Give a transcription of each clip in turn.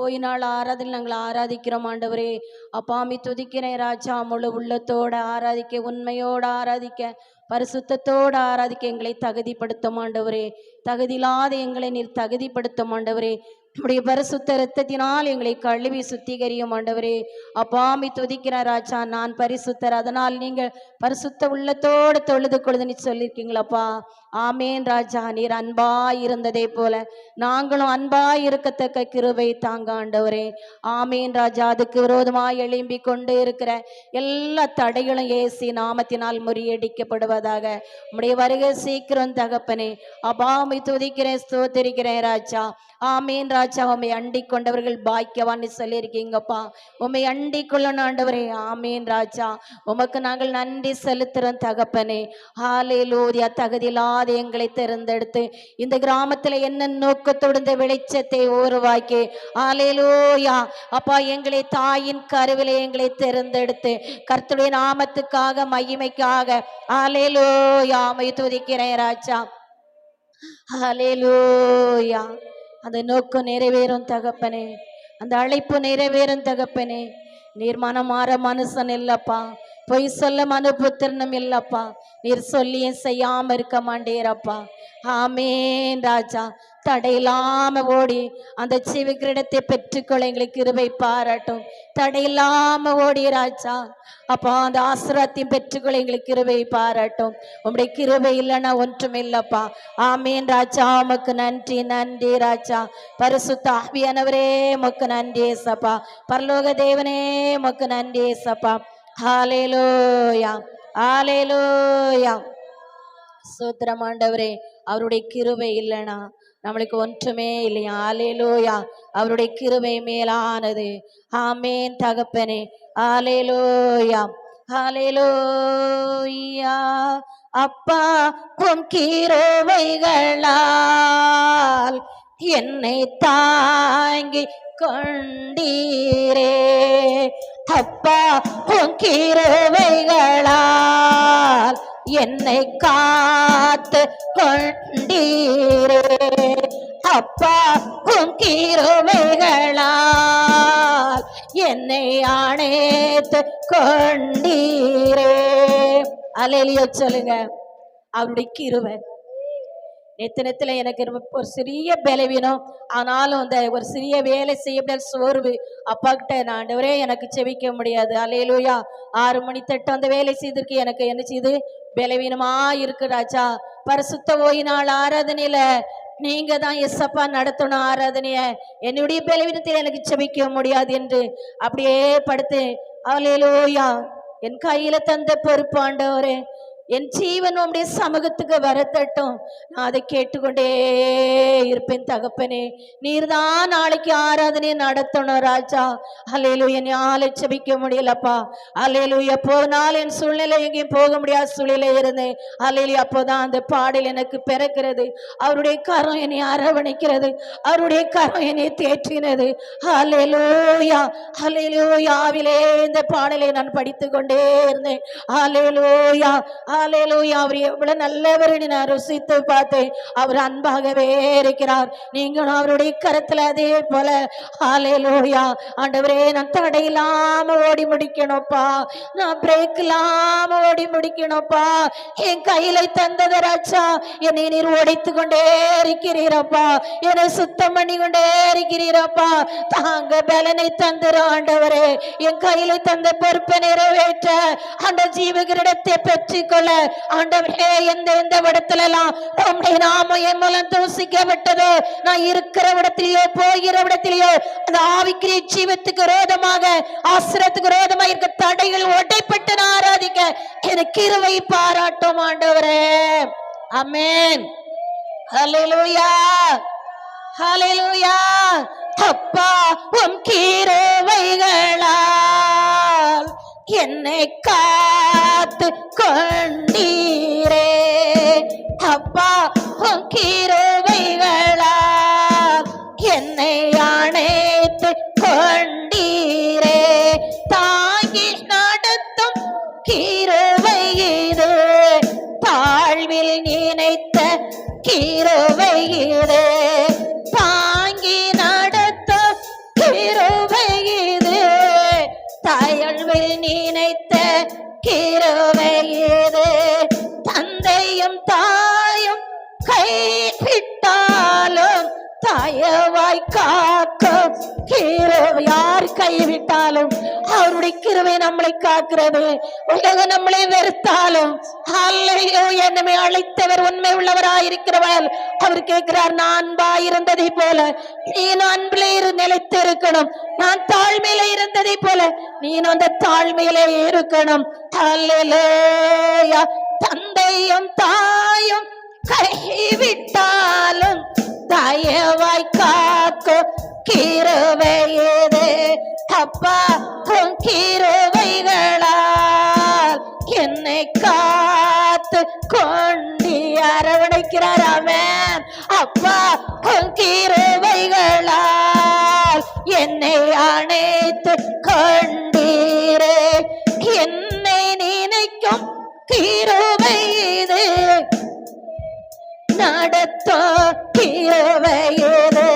ஓய்நாள் ஆராதனை நாங்கள் ஆராதிக்கிறோம் ஆண்டவரே. அப்பாமி துதிக்கிறேன் ராஜா. முழு உள்ளத்தோட ஆராதிக்க, உண்மையோட ஆராதிக்க, பரிசுத்தத்தோட ஆராதிக்க எங்களை தகுதிப்படுத்தும் ஆண்டவரே. தகுதியில்லாத எங்களை நீர் தகுதிப்படுத்தும் ஆண்டவரே. உடைய பரிசுத்த இரத்தத்தினால் எங்களை கழுவி சுத்திகரியும் ஆண்டவரே. அப்பாமி துதிக்கிற ராஜா. நான் பரிசுத்தர், அதனால் நீங்கள் பரிசுத்த உள்ளத்தோடு தொழுது கொழுதுன்னு சொல்லியிருக்கீங்களப்பா. ஆமேன் ராஜா. நீர் அன்பாய் இருந்ததே போல நாங்களும் அன்பாய் இருக்கத்தக்க கிருபை தாங்க ஆண்டவரே. ஆமேன் ராஜா. அதுக்கு விரோதமாய் எழும்பி கொண்டு இருக்கிற எல்லா தடைகளும் இயேசு நாமத்தினால் முறியடிக்கப்படுவதாக. உம்முடைய வருகை சீக்கிரம் தகப்பனே. அபாமை துதிக்கிறேன், ஸ்தோத்திரிக்கிறேன் ராஜா. ஆமீன் ராஜா. உம்மை அண்டி கொண்டவர்கள் பாக்கியவான்னு சொல்லியிருக்கீங்கப்பா. உம்மை அண்டி கொள்ளணும் ஆண்டவரே. ஆமீன் ராஜா. உமக்கு நாங்கள் நன்றி செலுத்துறோம் தகப்பனே. ஹல்லேலூயா. தகுதியில்லாத எங்களை தேர்ந்தெடுத்து இந்த கிராமத்துல என்ன நோக்கத்தோடு இந்த வெளிச்சத்தை உருவாக்கி, ஹல்லேலூயா அப்பா, எங்களை தாயின் கருவிலே எங்களை தேர்ந்தெடுத்து கர்த்தருடைய நாமத்துக்காக மகிமைக்காக ஹல்லேலூயா உம்மை துதிக்கிறேன் ராஜா. ஹல்லேலூயா. அந்த நோக்கம் நிறைவேறும் தகப்பனே. அந்த அழைப்பு நிறைவேறும் தகப்பனே. நீர் மனமாற மனுஷன் இல்லப்பா. பொய் சொல்ல மனுபுத்திரனும் இல்லப்பா. நீர் சொல்லியும் செய்யாம இருக்க மாட்டேரப்பா. ஆமேன் ராஜா. தடையில்லாம ஓடி அந்த சிவ கிரீடத்தை பெற்றுக்கொள்ள எங்களுக்கு கிருபை பாராட்டும். தடையில்லாம ஓடி ராஜா அப்பா அந்த ஆசீர்வாதத்தையும் பெற்றுக்கொள்ள எங்களுக்கு கிருபை பாராட்டும். உம்முடைய கிருபை இல்லைன்னா ஒன்றும் இல்லப்பா. ஆமீன் ராஜா. உமக்கு நன்றி, நன்றி ராஜா. பரிசுத்த ஆவியானவரே உமக்கு நன்றி ஏசப்பா. பரலோக தேவனே உமக்கு நன்றி ஏசப்பா. ஹல்லேலூயா, ஹல்லேலூயா. ஸ்தோத்திரம் ஆண்டவரே. அவருடைய கிருபை இல்லைனா நம்மளுக்கு ஒன்றுமே இல்லையா. ஹல்லேலூயா. அவருடைய கிருபை மேலானது. ஆமேன் தகப்பனே. ஹல்லேலூயா, ஹல்லேலூயா. அப்பா உம் கிருபைகளால் என்னை தாங்கி கொண்டீரே. அப்பா உம் கிருபைகளால் என்னை காத்து கொண்டீரே. அப்பா உம் கிருபைகளால் என்னை அணைத்து கொண்டீரே. அல்லேலூயா சொல்லுங்க. அவருடைய கிருபை. நேத்துல எனக்கு ஒரு சிறிய பலவீனம், ஆனாலும் அந்த ஒரு சிறிய வேலை செய்ய சோர்வு. அப்பா கிட்ட நான் ஆண்டவரே எனக்கு செவிக்க முடியாது. அல்லேலூயா. 6 மணி தட்டு அந்த வேலை செய்திருக்கு. எனக்கு என்ன செய்து பலவீனமா இருக்கு ராஜா. பரிசுத்த ஓய்நாள் ஆராதனையில நீங்க தான் எஸ்ஸப்பா நடத்தணும் ஆராதனைய. என்னுடைய பலவீனத்தில் எனக்கு செபிக்க முடியாது என்று அப்படியே படுத்து அல்லேலூயா என் கையில தந்த பொறுப்பு ஆண்டவரே. என் ஜீவன் உம்முடைய சமூகத்துக்கு வரத்தட்டும். நான் அதை கேட்டுக்கொண்டே இருப்பேன் தகப்பனே. நீர்தான் நாளைக்கு ஆராதனை நடத்தணும் ராஜா. அல்லேலூயா. என்னால செபிக்க முடியலப்பா. அல்லேலூயா. போனால் என் சூழ்நிலை எங்கேயும் போக முடியாத சூழ்நிலை இருந்தேன். அல்லேலூயா. அப்போதான் அந்த பாடல் எனக்கு பிறக்கிறது. அவருடைய கரம் என்னை அரவணைக்கிறது. அவருடைய கரம் என்னை தேற்றினது. அல்லேலூயா, அல்லேலூயா. ஆவிலே இந்த பாடலை நான் படித்து கொண்டே இருந்தேன். அல்லேலூயா, அல்லேலூயா. அவர் எவ்வளவு நல்லவர் நான் ருசித்து பார்த்தேன். அவர் அன்பாகவே இருக்கிறார். நீங்களும் அவருடைய கரத்துல அதே போல அல்லேலூயா. ஆண்டவரே நான் தடையில்லாம ஓடி முடிக்கணும்ப்பா. நான் பிரேக் இல்லாம ஓடி முடிக்கணும்ப்பா. என் கையில தந்தது ராஜா. என்னை நீர் ஓடித்து கொண்டே இருக்கிறீரப்பா. என்னை சுத்தம் பண்ணி கொண்டே இருக்கிறீரப்பா. தாங்க பலனை தந்துரு ஆண்டவரே. என் கையில தந்த பொறுப்பை நிறைவேற்ற அந்த ஜீவகிரிடத்தை பெற்றுக்கொள்ள ஆண்டவரே எந்த இடத்துல எல்லாம் உம்முடைய நாமம் என் மூலம் தூசிக்கப்பட்டதோ, நான் இருக்கிற இடத்திலேயோ போகிற இடத்திலேயோ அந்த ஆவிக்குரிய ஜீவத்துக்கு விரோதமாக ஆசிரத்துக்கு விரோதமாக இருக்க தடைகள் ஒட்டைப்பட்டு நான் ஆராதிக்க எனக்கு கிருபை பாராட்டும் ஆண்டவரே. ஆமென். ஹல்லேலூயா, ஹல்லேலூயா. அப்பா உம் கிருபைகளால் என்னை காத்து கொண்டீரே. அப்பா உம் கிருபைகளால் என்னை அணைத்து கொண்டீரே. தாங்கி நடத்தும் கிருபை இது, தாழ்வில் நினைத்த கிருபை இது. தாங்கி நடத்தும் வாழ்வில் நினைத்த கிருபை இது. தந்தையும் தாயும் கைவிட்டாலும் தயவாய் காக்கும் கிருபை. யார் கைவிட்டாலும் அவருடைய கிருபை நம்மளை காக்கிறது. உலகம் நம்மளை வெறுத்தாலும் என்னை அழைத்தவர் உண்மை உள்ளவராயிருக்கிறவர். அவர் கேட்கிறார், நான் அன்பாயிருந்ததை போல நீ அன்பிலே நிலைத்து இருக்கணும். நான் தாழ்மையில இருந்ததை போல நீ அந்த தாழ்மையிலே இருக்கணும். அல்லேலூயா. தந்தையும் தாயும் கைவிட்டாலும் தயவாய் காக்கும் கிருபை இது. அப்பா உன் கிருபைகளால் என்னை காத்து கொண்டி அரவணைக்கிறார் அவன். அப்பா உன் கிருபைகளால் என்னை அணைத்து கொண்டீரே. என்னை நினைக்கும் கிருபை இது. நடத்த கிருபை இது.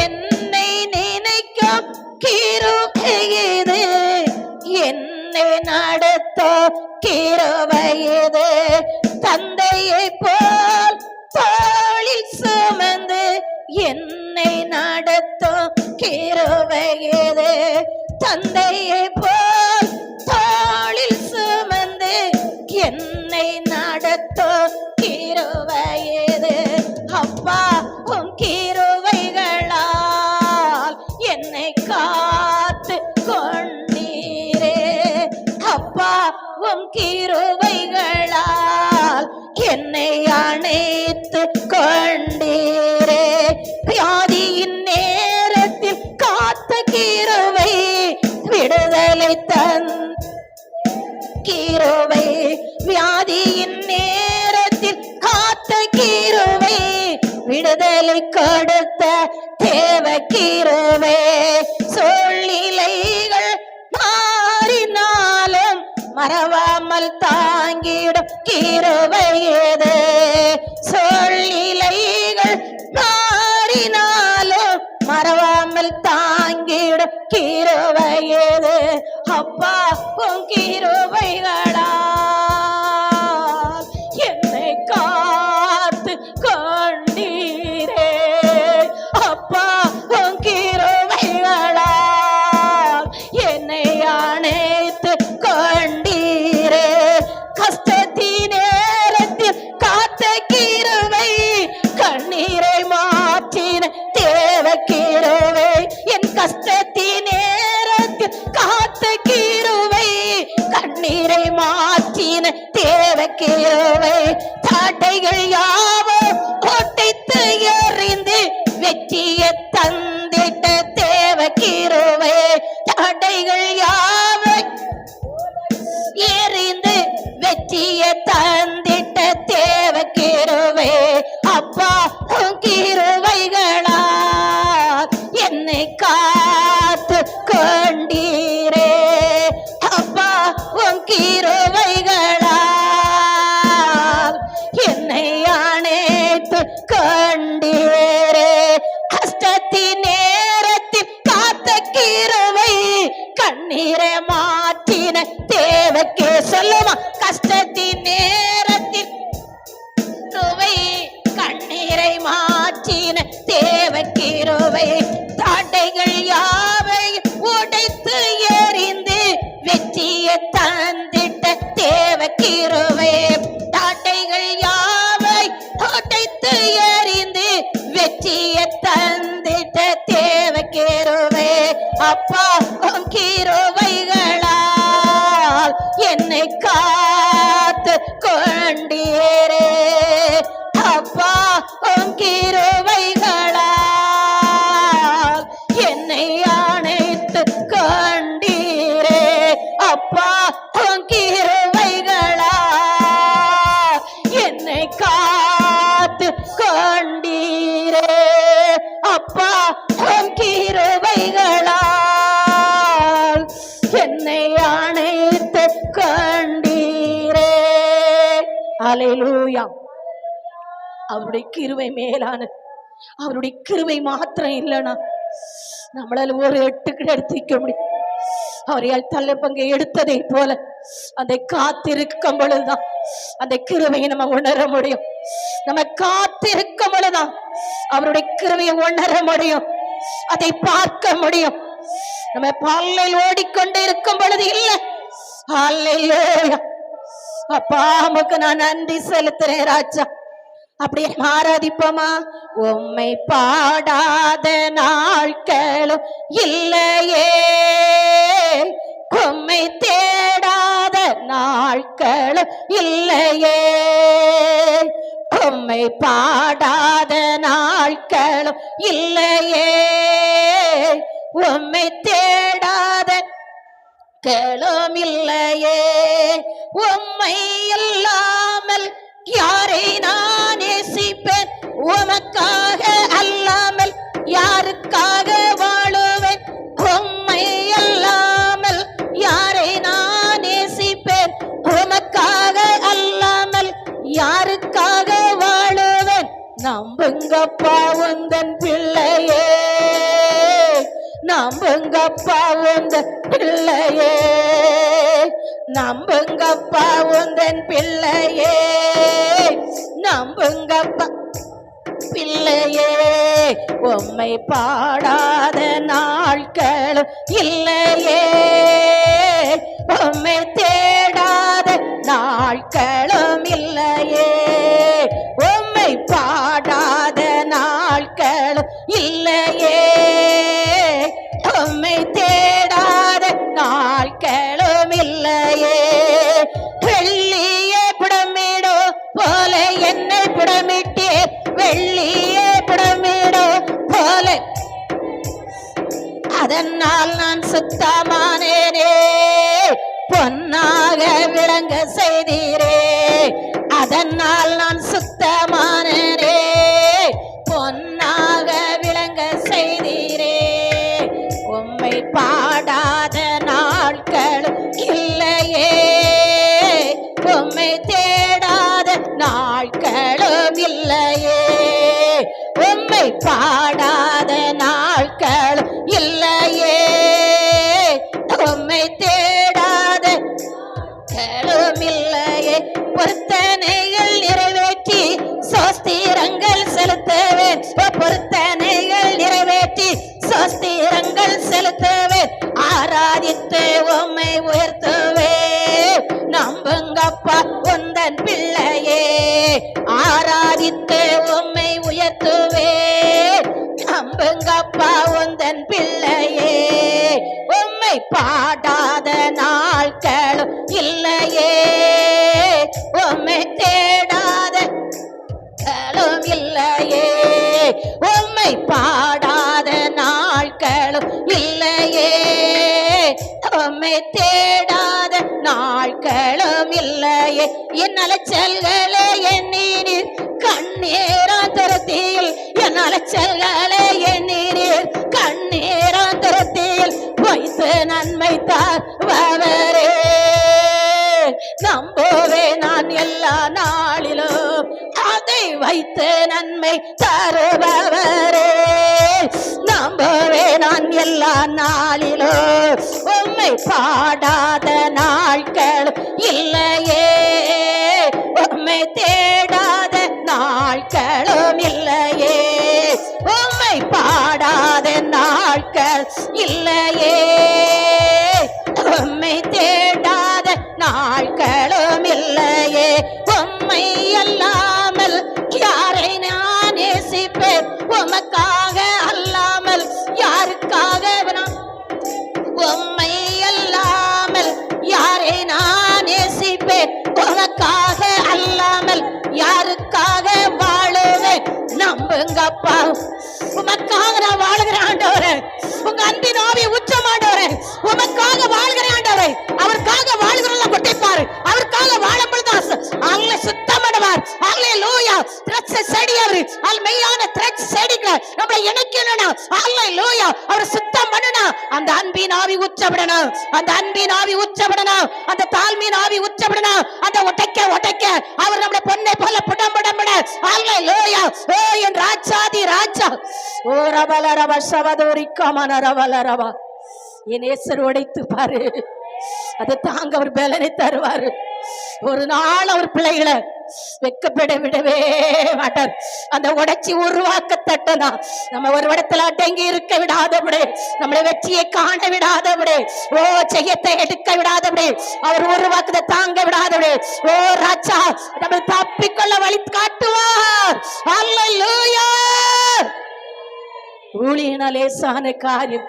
என்னை நினைக்கும் கிருபை இது. என்னை நடத்த கிருபை இது. தந்தையை போல் தோளில் சுமந்து என்னை நடத்த கிருபை இது. தந்தையை போல் தோளில் சுமந்து என்னை நடத்த கிருபை இது. அப்பா உன் கிருபைகளால் என்னை காத்து கொண்டீரே. அப்பா உன் கிருபைகளால் என்னை அணைத்து கொண்டீரே. வியாதியின் நேரத்தில் காத்த கிருபை, விடுதலை கிருபை. வியாதியின் நேரத்தில் காத்த கிருபை, விடுதலை கொடுத்த தேவ கிருபை. சூழ்நிலைகள் மாறினாலும் மறவாமல் தாங்கிடும் கிருபை இது. சூழ்நிலைகள் மாறினாலும் மறவாமல் தாங்கிடும் கிருபை இது. அப்பா உன் கிருபைகளால் என்னை காத்து கொண்டீரே. அப்பா உன் கிருபைகளால் என்னை அணைத்து கொண்டீரே. கஷ்டத்தின் நேரத்தில் காத்த கிருபை, கண்ணீரை மாற்றின தேவ கிருபை. என் கஷ்டத்தின் நேரத்தில் காத்த கிருபை, கண்ணீரை மாற்றின தேவ கிருபை. தாட்டைகள் யாவும் ஒட்டைத்து எறிந்து வெற்றியை தந்திட்ட தேவ கிருபை. தாட்டைகள் யாவும் எறிந்து வெற்றியை தந்திட்ட தேவ கிருபை. அப்பா உன் கிருபைகளால் என்னை காத்து கொண்டீரே. அப்பா உன் கிருபைகளால் என்னை அணைத்து கொண்டீரே. கஷ்டத்தின் நேரத்தில் காத்த கிருபை, கண்ணீரை மாற்றின தேவக்கே. சொல்லுமா, கஷ்டத்தின் நேரத்தில் கிருபை, கண்ணீரை மாற்றின தேவ கிருபை. தாட்டைகள் யாவை உடைத்து எறிந்து வெற்றியை தந்திட்ட தேவ கிருபை. தாட்டைகள் யாவை உடைத்து எறிந்து வெற்றியை தந்திட்ட தேவ கிருபை. அப்பா உன் கிருபைகளால் என்னை காத்து கொண்டீரே. அப்பா உன் கிருபைகளால் என்னை அணைத்து கொண்டீரே. அப்பா உன் கிருபைகளால் என்னை காத்து கொண்டீரே. அப்பா உன் கிருபைகளால் என்னை அணைத்து கொண்டீரே. அல்லேலூயா. அவருடைய கிருபை மேலானது. அவருடைய கிருபை மாத்திரம் இல்லைனா நம்மளால ஒரு எட்டுக்கு எடுத்து வைக்க முடியும். அவர்கள் தள்ளுபங்கு எடுத்ததை போல அதை காத்திருக்கும் பொழுதுதான் அந்த கிருபையை நம்ம உணர முடியும். நம்ம காத்திருக்கும் பொழுதுதான் அவருடைய கிருபையை உணர முடியும், அதை பார்க்க முடியும். நம்ம பாலையில் ஓடிக்கொண்டு இருக்கும் பொழுது இல்லை. அல்லேலூயா. அப்பா உமக்கு நான் நன்றி செலுத்துறேன் ராஜா. அப்படியே ஆராதிப்போமா? உம்மை பாடாத நாட்களும் இல்லையே, உம்மை தேடாத நாட்களும் இல்லையே, உம்மை பாடாத நாட்களும் இல்லையே, உம்மை தேடாத களும் இல்லையே. உம்மை இல்லாமல் யாரை நான் நேசிப்பேன்? உமக்காக அல்லாமல் யாருக்காக வாழுவேன்? உம்மை அல்லாமல் யாரை நான் நேசிப்பேன்? உமக்காக அல்லாமல் யாருக்காக வாழுவேன்? நம்புங்கப்பா உந்தன் பிள்ளையே, நம்புங்கப்பா உந்தன் பிள்ளையே, நம்புங்கப்பா உந்தன் பிள்ளையே, நம்புங்கப்பா பிள்ளையே. உம்மை பாடாத நாட்களும் இல்லையே, உம்மை தேடாத நாட்களும் இல்லையே, உம்மை பாடாத நாட்களும் இல்லையே, உம்மை தேடாத நாட்களும் இல்லையே. வெள்ளியே புடமிடோ போல என்னை புடமிட்டே, வெள்ளியே புடமிடோ போல அதனால் நான் சுத்தமானேனே. பொன்னாக விளங்க செய்தீரே, அதனால் நான் சுத்தமானேனே. பொன்னாக விளங்க செய்தீரே. உம்மை பாடாத நாட்களும் இல்லையே, உம்மை தேடாத நாட்களும் இல்லையே, உம்மை பாடாத நாட்களும் இல்லையே, உம்மை தேடாத நாட்களும் இல்லையே. பொருத்தனைகள் நிறைவேற்றி சோஸ்திரங்கள் செலுத்துவேன், பொருத்தனைகள் நிறைவேற்றி சோஸ்திரங்கள் செலுத்துவேன். ஆராதித்து உம்மை உயர்த்துவேன். நம்புங்கப்பா உந்தன் பிள்ளையே, ஆராதித்து உம்மை உயர்த்துவேன். நம்புங்கப்பா உந்தன் பிள்ளையே. உம்மை பாடாத நாட்களும் இல்லையே, உம்மை தேடாத களும் இல்லையே, உம்மை பாடாத நாட்களும் இல்லையே, உம்மை தேடாத நாட்களும் இல்லையே. என் அலைச்சல்களே எண்ணீர் கண்ணீராந்தரத்தில், என் அலைச்சல்களே எண்ணீர் கண்ணீராந்தரத்தில் வைத்து நன்மை தருபவரே. நம்புவே நான் எல்லா நாளிலும் அதை வைத்து நன்மை தருபவரே. நம்புவே நான் எல்லா நாளிலும் உம்மை பாடாத நாட்கள் இல்லையே, உம்மை தேடாத நாட்களும் இல்லையே, உம்மை பாடாத நாட்கள் இல்லையே, உம்மை தேடாத நாட்களும் இல்லையே. உம்மை அல்லாமல் யாரை நான் நேசிப்பேன்? உமக்காக அல்லாமல் யாருக்காக நான்? உம்மை அல்லாமல் யாரை நான் நேசிப்பேன்? உமக்காக அல்லாமல் யாருக்காக வாழுவேன்? நம்புங்கப்பா, உமக்காக நான் வாழுகிறேன் ஆண்டவரே. உங்க அன்பின் ஆவியை ஊற்றும் ஆண்டவரே. உமக்காக வாழ்கிறேன் ஆண்டவரே. அவருக்காக வாழ்கிறவங்க கொட்டிப்பாரு. அவருக்காக வாழும் பொழுது அவங்களை சுத்தமானவர். அல்லேலூயா. திராட்சை செடி அவரு. மெய்யான திராட்சை செடிகளை நம்மளை இணைக்கணும். அல்லேலூயா. அவர் சுத்தம் பண்ணணும். அந்த அன்பின் ஆவி ஊற்றப்படணும். அந்த அன்பின் ஆவி ஊற்றப்படணும். அந்த தாழ்மையின் ஆவி ஊற்றப்படணும். அந்த உடைக்க அவர் நம்மளை பொன்னை போல புடம் புடம்பட. அல்லேலூயா. ஓ என் ராஜாதி ராஜா. ஓ ரபல ரப சவதோரி கமன ரபல ரபா. என் நேசர் உடைத்து பாரு, அதை தாங்க அவர் பலனை தருவாரு. ஒரு நாள் அவர் பிள்ளைகளை வெக்கப்பட விடவே மாட்டார். அந்த உடைச்சி உருவாக்க தட்டனா நம்ம ஒரு இடத்துல அடங்கி இருக்க விடாதபடி, நம்மளை வெற்றியை காண விடாதபடி, ஓ ஜெயத்தை எடுக்க விடாதபடி, அவர் உருவாக்குதை தாங்க விடாதபடி, ஓ ராஜா நம்ம தப்பிக்கொள்ள வழி காட்டுவார். அல்லேலூயா. ஊழியனா லேசான காரியம்.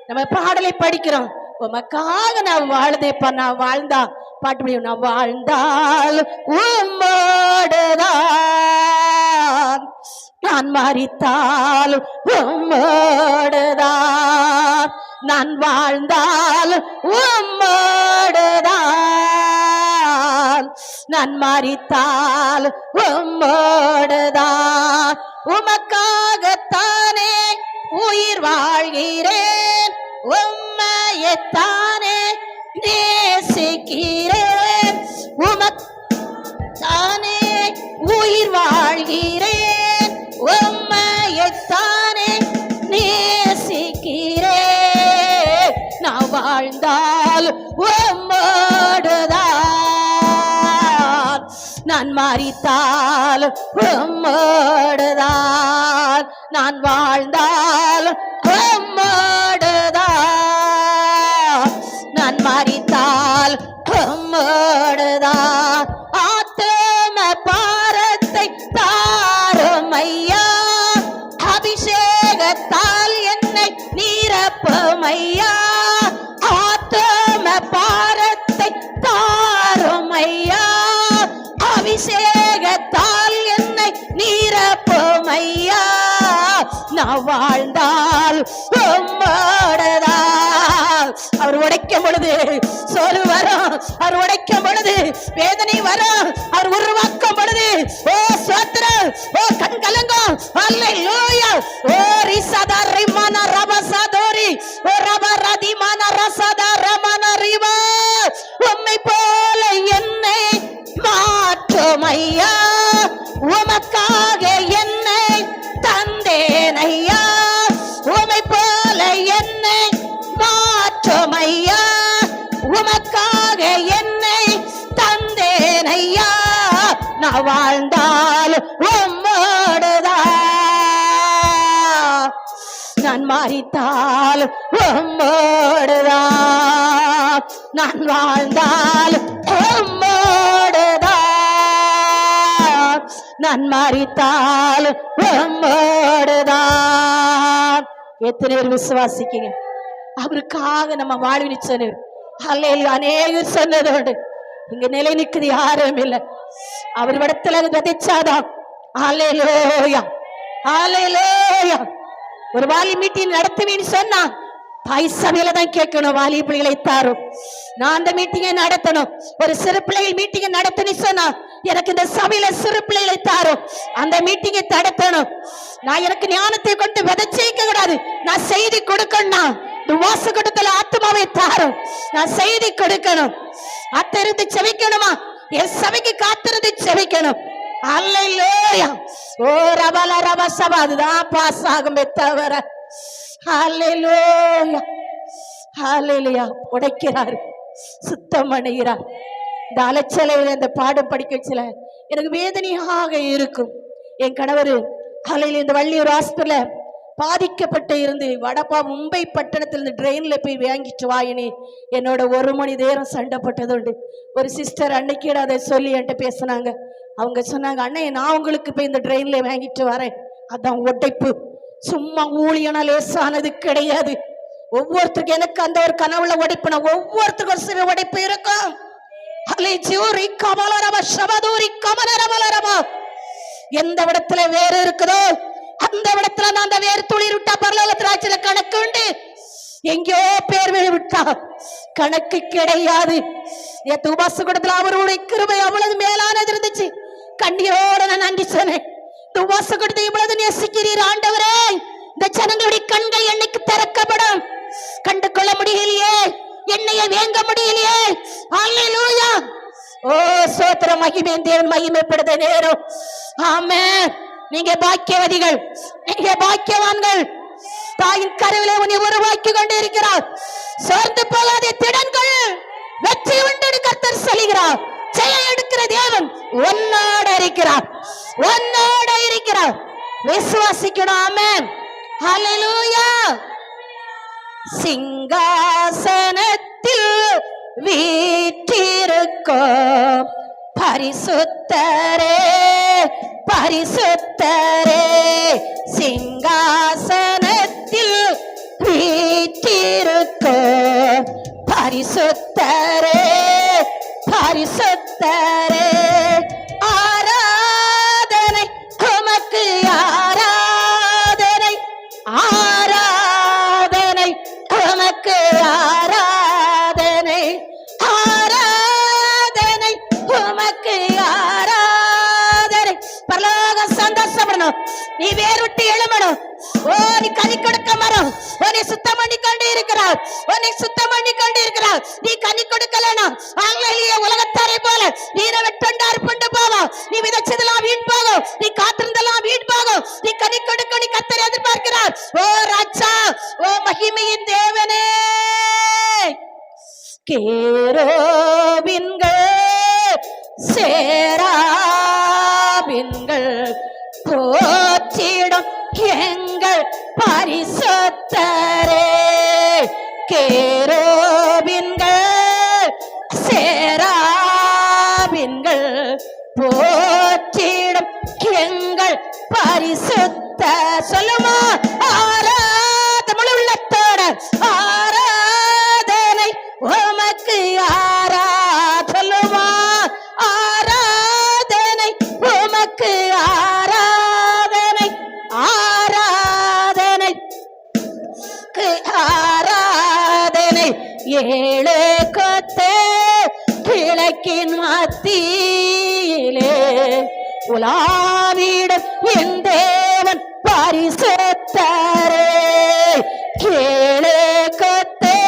நம்ம பாடலை படிக்கிறோம், உமக்காக நான் வாழ்ந்தேப்பா, நான் வாழ்ந்தா பாட்டு முடியும், நான் வாழ்ந்தால் உம்மோடுதான், நான் மரித்தால் உம்மோடுதான், நான் வாழ்ந்தால் உம்மோடுதான், நான் மரித்தால் உம்மோடுதான். உமக்காகத்தானே உயிர் வாழ்கிறேன், உம்மையத்தானே நேசிக்கிறேன், உமக்காகத்தானே உயிர் வாழ்கிறேன், உம்மையத்தானே நேசிக்கிறேன், நான் வாழ்ந்தால் உம்மோடுதான், நான் மரித்தால் உம்மோடுதான், நான் வாழ்ந்தால் உம்மோடுதான், நான் மரித்தால் உம்மோடுதான். ஆத்தும பாரத்தை தாரும் ஐயா, அபிஷேகத்தால் என்னை நிரப்பும் ஐயா, ஆத்தும பாரத்தை தாரும் ஐயா, அபிஷேகத்தால் என்னை நிரப்பும் ஐயா, நான் வாழ்ந்தால் உம்மோடுதான். அவர் உடைக்கும் பொழுது சோறு வரும், அவர் உடைக்கும் பொழுது வேதனை வரும், அவர் உருவாக்கும் பொழுது ஓ ஸ்தோத்திரம், ஓ கண் கலங்கும். அல்லேலூயா. ஓ ரிசதா ரிமான ரபசதோரி, ஓ ரபரதி மான ரசதா ரமன ரிவா, உம்மை போல என்னை மாற்றும் ஐயா, உமக்காக என்னை தந்தேன் ஐயா, உம்மை போல என்னை மாற்றும் ஐயா, உமக்காக என்னை தந்தேன் ஐயா, நான் வாழ்ந்தால் உம்மோடுதான், நான் மரித்தால் உம்மோடுதான், நான் வாழ்ந்தால் உம்மோடுதான், நான் மரித்தால் உம்மோடுதான். எத்தனை பேர் விசுவாசிக்கீங்க? அவருக்காக நம்ம வாழ்வினி சொன்னவர். அல்லேலூயா. அநேகர் சொன்னதோடு இங்க நிலை நிற்கிறது யாரும் இல்லை. அவர் இடத்துல விதைச்சாதான். அல்லேலூயா, அல்லேலூயா. ஒரு வாலி மீட்டிங் நடத்துவேன்னு சொன்னா தாய் சபையில தான் கேட்கணும், வாலி பிள்ளைகளை தாரும். நான் அந்த மீட்டிங்கை நடத்தணும். ஒரு சிறு பிள்ளைகள் மீட்டிங்கை நடத்தணும் சொன்னா எனக்கு இந்த சபையில சிறு பிள்ளைகளை தாரும், அந்த மீட்டிங்கை நடத்தணும். நான் எனக்கு ஞானத்தை கொண்டு விதைச்சிக்க கூடாது, நான் செய்தி கொடுக்கணும். வாச கொடுத்தல ஆத்மாவை தாரும், நான் செய்தி கொடுக்கணும். அத்திருந்து செவிக்கணுமா? என் சபைக்கு காத்திருந்து செவிக்கணும். அல்லேலூயா. ஓ ரபல ரப சபா, அதுதான் பாஸ் ஆகுமே தவிர. அல்லேலூயா, அல்லேலூயா. உடைக்கிறார், சுத்தம் அடைகிறார். இந்த அலைச்சலையில் இந்த பாடம் படிக்க வச்சல எனக்கு வேதனையாக இருக்கும். என் கணவர் காலையில் இந்த வள்ளியூர் ஹாஸ்பிட்டல பாதிக்கப்பட்டு இருந்து வடப்பா மும்பை பட்டணத்தில் இந்த ட்ரெயின்ல போய் வாங்கிட்டு வாயினி என்னோட 1 மணி நேரம் சண்டைப்பட்டது உண்டு. ஒரு சிஸ்டர் அன்னைக்கு அதை சொல்லி என்கிட்ட பேசினாங்க. அவங்க சொன்னாங்க, அண்ணே நான் உங்களுக்கு போய் இந்த ட்ரெயின்ல வாங்கிட்டு வரேன். அதான் உடைப்பு. சும்மா ஊழியனா லேசானது கிடையாது. ஒவ்வொருத்தருக்கும் எனக்கு அந்த ஒரு கனவுல உடைப்புனா ஒவ்வொருத்தருக்கும் ஒரு சிறு உடைப்பு இருக்கும். எந்த இடத்துல வேறு இருக்குதோ அந்த இடத்துல நான் அந்த வேறு துளிர் விட்டா பரலோகத்துல கணக்கு உண்டு. எங்கேயோ பேர் விட்டா கணக்கு கிடையாது. உபாச கூடத்துல அவருடைய கிருபை அவ்வளவு மேலானது இருந்துச்சு. கண்ணியோட நான் நன்றி சொன்னேன். உபாச கூடத்தை இவ்வளவு நேசிக்கிறீர் ஆண்டவரே, இந்த ஜனங்களுடைய கண்கள் என்னைக்கு திறக்கப்படும்? கண்டு கொள்ள முடியலையே, என்னைய வேங்க முடியலையே. அல்லேலூயா. ஓ சோத்திர மகிமை, தேவன் மகிமைப்படுத நேரம். ஆமென். நீங்க பாக்கியவதிகள், நீங்க பாக்கியவான்கள். தாயின் கருவிலே உன்னை உருவாக்கி கொண்டு இருக்கிறார். சோர்ந்து போகாதே, திடன்கள், வெற்றி உண்டு கர்த்தர் சொல்லுகிறார். ஜெயம் எடுக்கிற தேவன் உன்னோட இருக்கிறார், உன்னோட இருக்கிறார். விசுவாசிக்கணும். ஆமென், ஹல்லேலூயா. சிங்காசனத்தில் வீற்றிருக்கும் பரிசுத்தரே, பரிசுத்தரே, சிங்காசனத்தில் வீற்றிருக்கும் பரிசுத்தரே, பரிசுத்தரே, ஆராதனை உமக்கு, ஆராதனை, ஆராதனை உமக்கு, ஆராதனை, ஆராதனை உமக்கு, ஆராதனை. பரலோக சந்தோஷப்படணும். நீ வேறுவிட்டு எழுமணும். ஓ, நீ கனி கொடுக்க மரம். ஓ, நீ சுத்தம் பண்ணி கொண்டு இருக்கிறார். ஓ, நீ சுத்தம் பண்ணி கொண்டு இருக்கிறார். நீ கனி கொடுக்கலனா ஆங்கிலேய உலகத்தாரை போல நீரை வெட்டொண்டு அறுப்புண்டு போவோம். நீ விதைச்சதெல்லாம் வீண் போகும். நீ காத்திருந்தெல்லாம் வீண் போகும். நீ கனி கொடுக்க நீ கர்த்தரை எதிர்பார்க்கிறார். ஓ ராஜா, ஓ மகிமையின் தேவனே, கேரோபின்கள் சேராபின்கள் போற்றிடும் எங்கள் பரிசுத்தரே, கேரோபின்கள் சேராபின்கள் போற்றிடும் எங்கள் பரிசுத்த. சொல்லுமா, ஆராத முழு உள்ளத்தோட ஆராதனை உமக்கு, ஆரா. சொல்லுமா, ஆராதனை உமக்கு, ஆராதனை, ஆராதனை, ஆராதனை. ஏழு கொத்தே கிழக்கின் மத்தியிலே உலாவிடும் என் தேவன் பரிசுத்தரே, ஏழு கொத்தே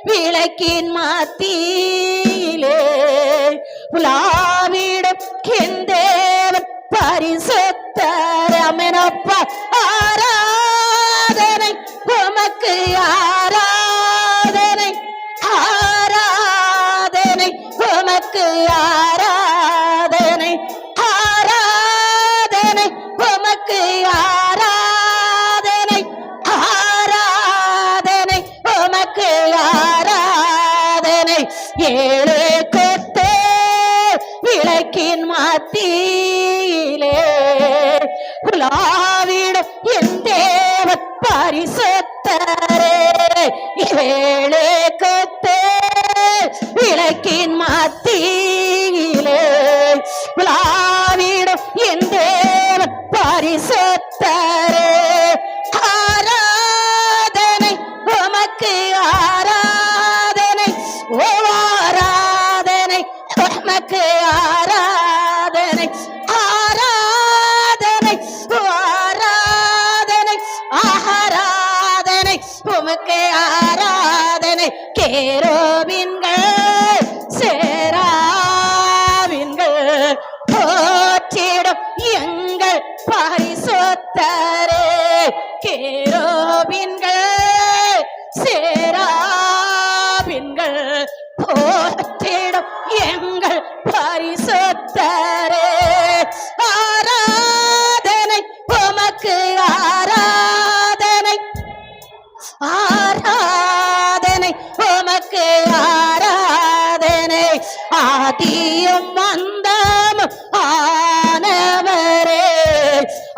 விளக்கின் மத்தியிலே உலாவிடும் என் தேவன் பரிசுத்தரே. அமேனப்பா, ஆராதனை உமக்கு, ஆராதனை, ஆராதனை உமக்கு, ஆராதனை, ஆராதனை உமக்கு, ஆராதனை, ஆராதனை உமக்கு, ஆராதனை. ஏழு கொத்தே விளக்கின் மத்தியிலே உலாவிடும் என் தேவன் பரிசுத்தரே, ஏழு கொத்தே விளக்கின் மத்தியிலே உலாவிடும் என் தேவன் பரிசுத்தரே, ஆராதனை உமக்கு, ஆராதனை, ஓ ஆராதனை உமக்கு, ஆராதனை, ஆராதனை, ஆராதனை, ஆராதனை உமக்கு, ஆராதனை. கேரோபின்கள் சேராபின்கள் போற்றிடும் எங்கள் பரிசுத்தரே, கேரோபின்கள் சேராபின்கள் போற்றிடும் எங்கள் பரிசுத்தரே, ஆராதனை உமக்கு, ஆராதனை, ஆராதனை உமக்கு, ஆராதனை. ஆதியும் அந்தமும் ஆனவரே,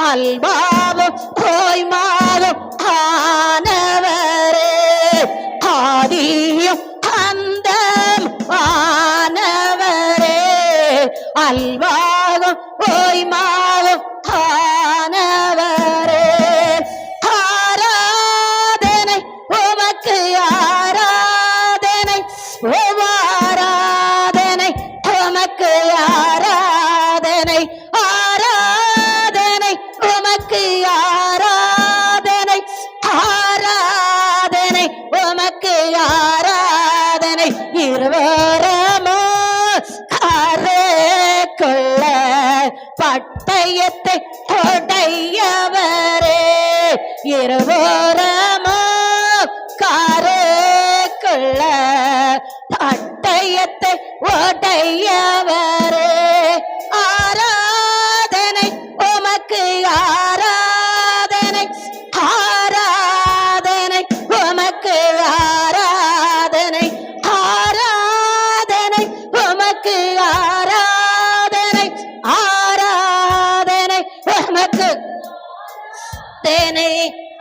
அல்பாவும் ஓய்மாவும் ஆனவரே, ஆதியும் அந்தம் ஆனவரே, அல்வாவும் ஓய்மாவும் ஆனவரே, ஆராதனை உமக்கு, ஆராதனை, ஆராதனை உமக்கு, ஆராதனை, ஆராதனை உமக்கு, ஆராதனை, ஆராதனை உமக்கு, ஆராதனை. இருவரமோ கரை கொள்ள பட்டயத்தை கொடையவரே, இருபுறமோ காருக்குள்ள பட்டயத்தை உடையவரே ஆராதனை உமக்கு ஆராதனை ஆராதனை உமக்கு ஆராதனை ஆராதனை உமக்கு ஆராதனை ஆராதனை உமக்கு தேனை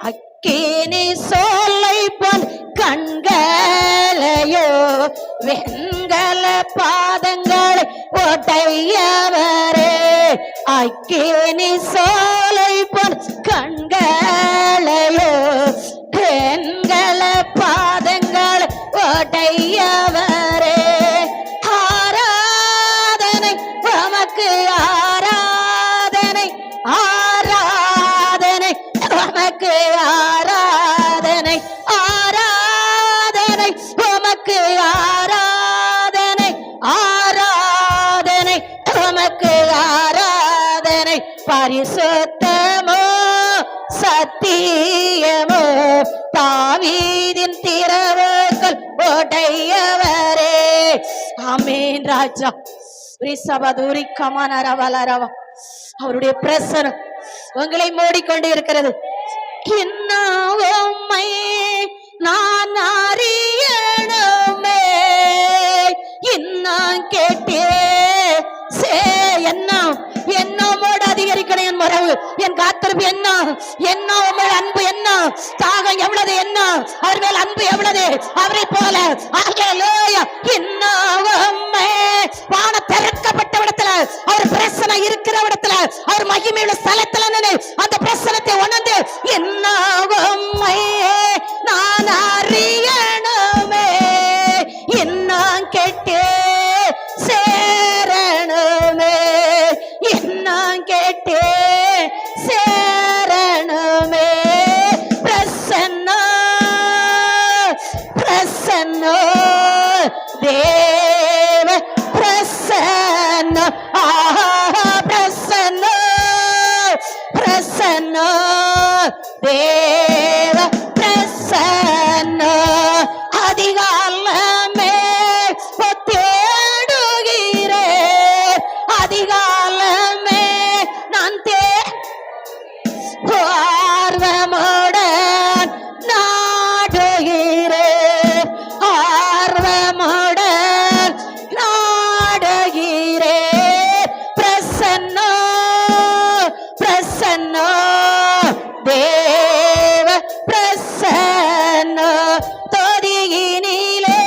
அக்கினி சோலை போல் கண்களையோ வெண்கல பாதங்களை உடையவரே அக்கினி சோலை போல் கண்களையோ வெண்கல பாதங்களை உடையவரே ஆராதனை உமக்கு ஆராதனை ஆராதனை உமக்கு ஆராதனை ஆராதனை உமக்கு ஆராதனை ஆராதனை உமக்கு ஆராதனை பரிசுத்தமோ சத்தியமோ தாவீதின் திறவுகள் உடையவரே ஆமென் ராஜா ரிசபதுரி கமனரவலரவ அவருடைய பிரசனம் உங்களை மூடிக்கொண்டு இருக்கிறது இன்னும் உம்மை நான் அறியணுமே இன்னும் கேட்டே என்ன என்னோட அதிகரிக்கணும் என் மரபு என் காத்திருப்பு என்ன உங்கள் அன்பு என்ன தாகம் எவ்வளவு என்ன அவர் மேல் அன்பு எவ்வளவு அவரை போல வான திறக்கப்பட்ட இடத்துல அவர் பிரசனை இருக்கிற இடத்துல அவர் மகிமையுள்ள ஸ்தலத்துல அந்த பிரசனத்தை உணர்ந்து என்ன நான் அறியணுமே என்ன கேட்டே சேரணுமே என்ன கேட்டே சேரணுமே பிரசன்ன பிரசன்ன தேவ பிரசன்ன பிரசன்ன பிரசன்ன தேவ பிரசன்ன அதிகாலமே தேடுகிறே அதிகாலமே நான் ஆர்வமுடன் நாடுகிறே ஆர்வமுடன் நாடுகிறே பிரசன்ன பிரசன்ன தேவ பிரசன்ன தொதியினிலே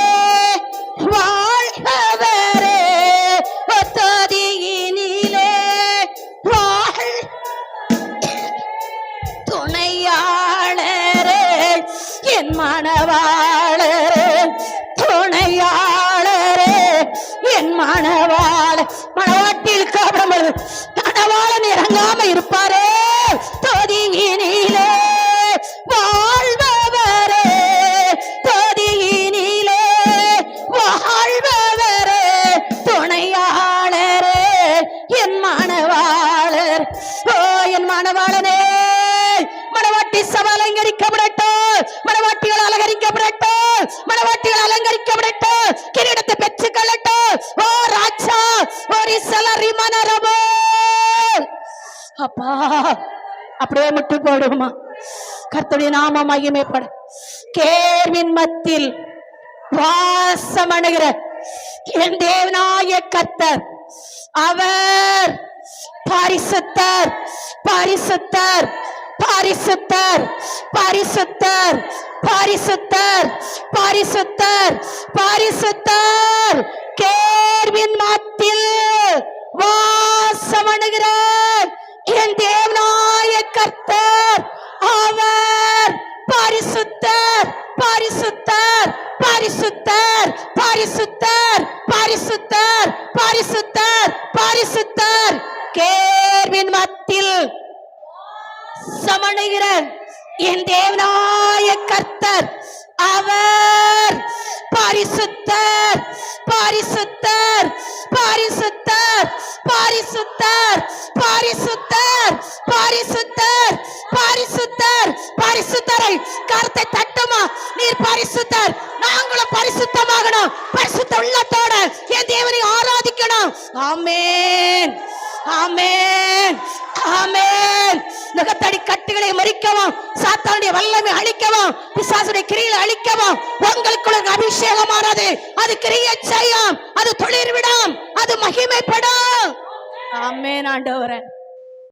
வாழ்பவரே தொதியினிலே வாழ் துணையாளரே என் மணவாளரே துணையாளரே என் மணவாட்டில் காப்பது மணவாளன் இறங்காம இருப்பாரே தொதியினிலே வாழ்பவரே தொதியினிலே வாழ்பவரே துணையாளரே என் மணவாளர் ஓ என் மணவாளனே மணவாட்டி சபை அலங்கரிக்கப்படட்டும் மணவாட்டிகள் அலங்கரிக்கப்படட்டும் மணவாட்டிகள் அலங்கரிக்கப்படட்டும் கிரீடத்தை பெற்றுக் கொள்ளட்டும் ஓ ராஜா ஒரு சலரி மனரபோ அப்பா அப்படியே முட்டு போடுமா கர்த்தருடைய நாம மகிமைப்பட கேர்வின் மத்தியில் வாசமணுகிற என் தேவனாய கர்த்தர் அவர் பரிசுத்தர் பரிசுத்தர் பரிசுத்தர் பரிசுத்தர் பரிசுத்தர் பரிசுத்தர் பரிசுத்தர் கேர்வின் மத்தியில் வாசமணுகிற என் தேவனாய கர்த்தர் அவர் பரிசுத்தர் பரிசுத்தர் பரிசுத்தர் பரிசுத்தர் பரிசுத்தர் பரிசுத்தர் பரிசுத்தர் கேர்வின் மத்தியில் சமணுகிற என் தேவனாய கர்த்தர் அவர் பரிசுத்தர் பரிசுத்தர் பரிசுத்தர் பரிசுத்தர் பரிசுத்தர் பரிசுத்தர் பரிசுத்தர் பரிசுத்த உள்ளத்தோட என் தேவனை ஆராதிக்கணும். ஆமென், ஆமென், ஆமென். நுகத்தடி கட்டுகளை மறிக்கவும், சாத்தானுடைய வல்லமை அழிக்கவும், பிசாசுடைய கிரியை அழிக்கவும் உங்களுக்குள்ள அபிஷேகமானது. அது கிரியை செய்யும், அது தொழில் விடும், அது மகிமைப்படும். ஆமென் ஆண்டவரே.